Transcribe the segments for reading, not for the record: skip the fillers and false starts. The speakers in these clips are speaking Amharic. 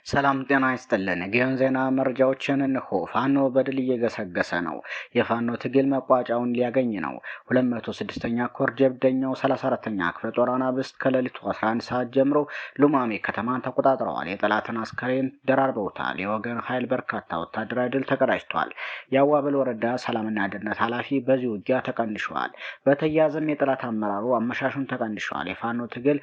ሰላም ጤና ይስጥልን። ጊዮን ዜና መረጃዎችን እንሆ። ፋኖ በድል እየገሰገሰ ነው። የፋኖ ትግል መቋጫውን ሊያገኝ ነው። 206ኛ ኮር ጀብደኛው 34ኛ ክፍለ ጦር አናብስት ከሌሊቱ 11 ሰዓት ጀምሮ ሉማሜ ከተማን ተቆጣጥረዋል። የጠላትን አስከሬን ደራርበውታል። የወገን ኃይል በርካታ ወታደራዊ ድል ተቀዳጅቷል። የአዋበል ወረዳ ሰላምና ደህንነት ኃላፊ በዚህ ውጊያ ተቀንሸዋል። በተያያዘም የጠላት አመራሩ አመሻሹን ተቀንሸዋል። የፋኖ ትግል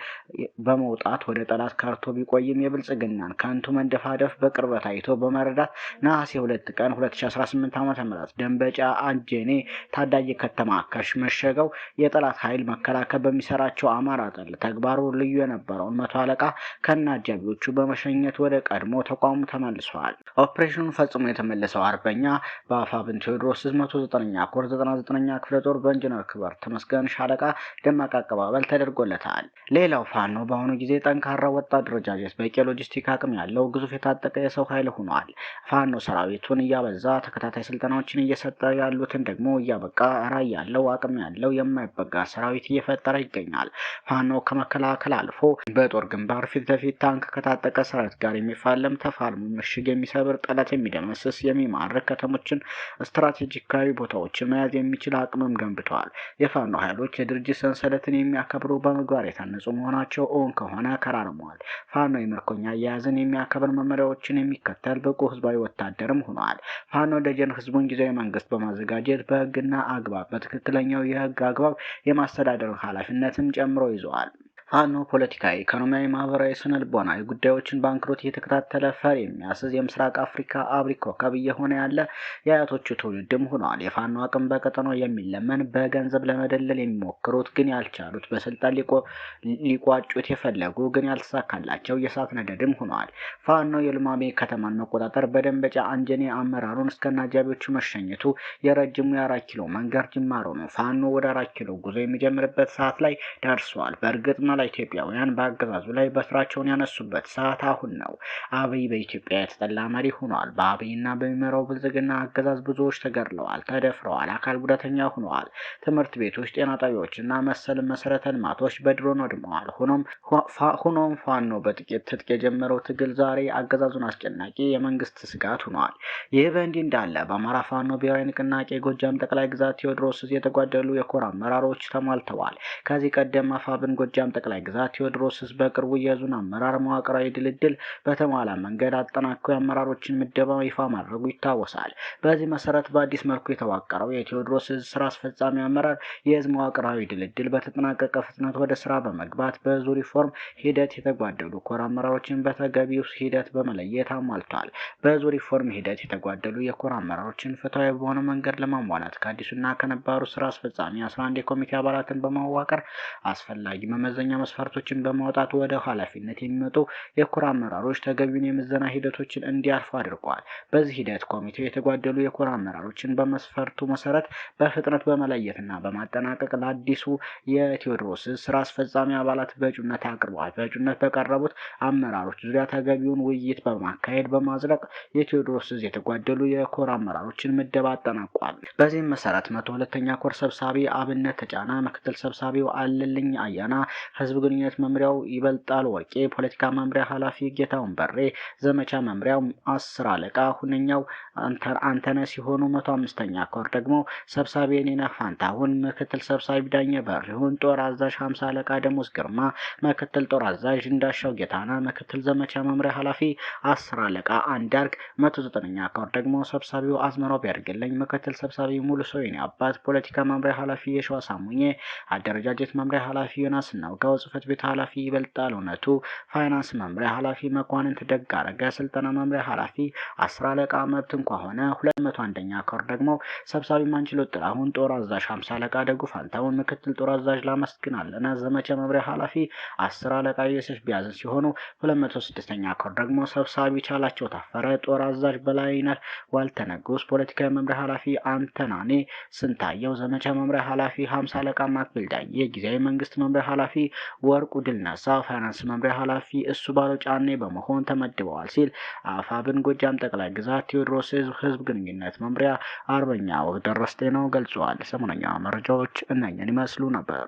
በመውጣት ወደ ጠላት ከርቶ ቢቆይም የብልጽግናን ከንቱ መንደፋደፍ በቅርበት አይቶ በመረዳት ነሐሴ 2 ቀን 2018 ዓ.ም ደንበጫ አንጀኔ ታዳጊ ከተማ ከመሸገው የጠላት ኃይል መከላከል በሚሰራቸው አማራ ጠል ተግባሩ ልዩ የነበረውን መቶ አለቃ ከነ አጃቢዎቹ በመሸኘት ወደ ቀድሞ ተቋሙ ተመልሰዋል። ኦፕሬሽኑን ፈጽሞ የተመለሰው አርበኛ በአፋብን ቴዎድሮስ 109ኛ ኮር 99ኛ ክፍለ ጦር በኢንጂነር ክብር ተመስገን ሻለቃ ደማቅ አቀባበል ተደርጎለታል። ሌላው ፋኖ በአሁኑ ጊዜ ጠንካራ ወጣት አደረጃጀት በቂ ሎጂስቲክ አቅም ያለው ግዙፍ የታጠቀ የሰው ኃይል ሆኗል። ፋኖ ሰራዊቱን እያበዛ ተከታታይ ስልጠናዎችን እየሰጠ ያሉትን ደግሞ እያበቃ ራዕይ ያለው አቅም ያለው የማይበጋ ሰራዊት እየፈጠረ ይገኛል። ፋኖ ከመከላከል አልፎ በጦር ግንባር ፊት ለፊት ታንክ ከታጠቀ ሰራዊት ጋር የሚፋለም ተፋልሞ ምሽግ የሚሰብር ጠላት የሚደመስስ የሚማርክ ከተሞችን ስትራቴጂካዊ ቦታዎችን መያዝ የሚችል አቅምም ገንብተዋል። የፋኖ ኃይሎች የድርጅት ሰንሰለትን የሚያከብሩ በምግባር የታነጹ መሆናቸው እውን ከሆነ ከራርመዋል። ፋኖ የምርኮኛ አያያዝን የሚያከብር መመሪያዎችን የሚከተል ብቁ ህዝባዊ ወታደርም ሆኗል። ፋኖ ደጀን ህዝቡን ጊዜያዊ መንግስት በማዘጋጀት በህግና አግባብ በትክክለኛው የህግ አግባብ የማስተዳደር ኃላፊነትም ጨምሮ ይዘዋል። ፋኖ ፖለቲካዊ፣ ኢኮኖሚያዊ፣ ማህበራዊ፣ ስነልቦናዊ ጉዳዮችን በአንክሮት እየተከታተለ ፈር የሚያስዝ የምስራቅ አፍሪካ አብሪ ኮከብ እየሆነ ያለ የአያቶቹ ትውልድም ሆኗል። የፋኖ አቅም በቀጠናው የሚለመን በገንዘብ ለመደለል የሚሞክሩት ግን ያልቻሉት በስልጣን ሊቋጩት የፈለጉ ግን ያልተሳካላቸው የእሳት ነደድም ሆኗል። ፋኖ የሉማሜ ከተማን መቆጣጠር በደንበጫ አንጀኔ አመራሩን እስከነ አጃቢዎቹ መሸኘቱ የረጅሙ የ4 ኪሎ መንገድ ጅማሮ ነው። ፋኖ ወደ 4 ኪሎ ጉዞ የሚጀምርበት ሰዓት ላይ ደርሷል። በእርግጥ ኢትዮጵያውያን በአገዛዙ ላይ በስራቸውን ያነሱበት ሰዓት አሁን ነው። አብይ በኢትዮጵያ የተጠላ መሪ ሆኗል። በአብይና በሚመራው ብልጽግና አገዛዝ ብዙዎች ተገድለዋል፣ ተደፍረዋል፣ አካል ጉዳተኛ ሆነዋል። ትምህርት ቤቶች፣ ጤና ጣቢያዎችና መሰል መሰረተ ልማቶች በድሮን ወድመዋል። ሆኖም ፋኖ በጥቂት ትጥቅ የጀመረው ትግል ዛሬ አገዛዙን አስጨናቂ የመንግስት ስጋት ሆኗል። ይህ በእንዲህ እንዳለ በአማራ ፋኖ ብሔራዊ ንቅናቄ ጎጃም ጠቅላይ ግዛት ቴዎድሮስ የተጓደሉ የኮር አመራሮች ተሟልተዋል። ከዚህ ቀደም አፋብን ጎጃም ጠቅላይ ግዛት ቴዎድሮስ በቅርቡ የዙን አመራር መዋቅራዊ ድልድል በተሟላ መንገድ አጠናክሮ የአመራሮችን ምደባ ይፋ ማድረጉ ይታወሳል። በዚህ መሰረት በአዲስ መልኩ የተዋቀረው የቴዎድሮስ ስራ አስፈጻሚ አመራር የህዝብ መዋቅራዊ ድልድል በተጠናቀቀ ፍጥነት ወደ ስራ በመግባት በዙ ሪፎርም ሂደት የተጓደሉ ኮር አመራሮችን በተገቢው ሂደት በመለየት አሟልቷል። በዙ ሪፎርም ሂደት የተጓደሉ የኮር አመራሮችን ፍትሐዊ በሆነ መንገድ ለማሟላት ከአዲሱና ከነባሩ ስራ አስፈጻሚ 11 የኮሚቴ አባላትን በማዋቀር አስፈላጊ መመዘኛ መስፈርቶችን በማውጣት ወደ ኃላፊነት የሚመጡ የኮር አመራሮች ተገቢውን የምዘና ሂደቶችን እንዲያልፉ አድርጓል። በዚህ ሂደት ኮሚቴው የተጓደሉ የኮር አመራሮችን በመስፈርቱ መሰረት በፍጥነት በመለየትና በማጠናቀቅ ለአዲሱ የቴዎድሮስ ስራ አስፈጻሚ አባላት በእጩነት አቅርበዋል። በእጩነት በቀረቡት አመራሮች ዙሪያ ተገቢውን ውይይት በማካሄድ በማጽደቅ የቴዎድሮስ የተጓደሉ የኮር አመራሮችን ምደባ አጠናቋል። በዚህም መሰረት 102ኛ ኮር ሰብሳቢ አብነት ተጫና፣ ምክትል ሰብሳቢው አለልኝ አያና፣ ህዝብ ግንኙነት መምሪያው ይበልጣል ወርቄ፣ ፖለቲካ መምሪያ ኃላፊ ጌታውን በሬ፣ ዘመቻ መምሪያው 10 አለቃ ሁነኛው አንተነ ሲሆኑ 105ኛ ኮር ደግሞ ሰብሳቢ የኔነህ ፋንታሁን፣ ምክትል ሰብሳቢ ዳኘ በሪሁን፣ ጦር አዛዥ 50 አለቃ ደሞዝ ግርማ፣ ምክትል ጦር አዛዥ እንዳሻው ጌታና፣ ምክትል ዘመቻ መምሪያ ኃላፊ 10 አለቃ አንዳርግ፣ 109ኛ ኮር ደግሞ ሰብሳቢው አዝመራው ቢያርግልኝ፣ ምክትል ሰብሳቢ ሙሉ ሰው የኔ አባት፣ ፖለቲካ መምሪያ ኃላፊ የሸዋ ሳሙኜ፣ አደረጃጀት መምሪያ ኃላፊ ዮናስ ናውጋው፣ ጽህፈት ቤት ኃላፊ ይበልጣል እውነቱ፣ ፋይናንስ መምሪያ ኃላፊ መኳንንት ደግ አረገ፣ ስልጠና መምሪያ ኃላፊ 10 አለቃ መብት እንኳ ሆነ። 201ኛ ኮር ደግሞ ሰብሳቢ ማንችሎ ጥላሁን፣ ጦር አዛዥ 50 አለቃ ደጉ ፋንታውን፣ ምክትል ጦር አዛዥ ላመስግን አለና፣ ዘመቻ መምሪያ ኃላፊ 10 አለቃ ዮሴፍ ቢያዝን ሲሆኑ 206ኛ ኮር ደግሞ ሰብሳቢ ቻላቸው ታፈረ፣ ጦር አዛዥ በላይነህ ዋልተነጉስ፣ ፖለቲካዊ መምሪያ ኃላፊ አንተናኔ ስንታየው፣ ዘመቻ መምሪያ ኃላፊ 50 አለቃ ማክብል ዳኜ፣ ጊዜያዊ መንግስት መምሪያ ኃላፊ ወርቁ ድልነሳ፣ ፋይናንስ መምሪያ ኃላፊ እሱ ባለው ጫኔ በመሆን ተመድበዋል ሲል አፋብን ጎጃም ጠቅላይ ግዛት ቴዎድሮስ ህዝብ ግንኙነት መምሪያ አርበኛ ወግደረስ ጤናው ገልጿል። ሰሞነኛ መረጃዎች እነኝን ይመስሉ ነበር።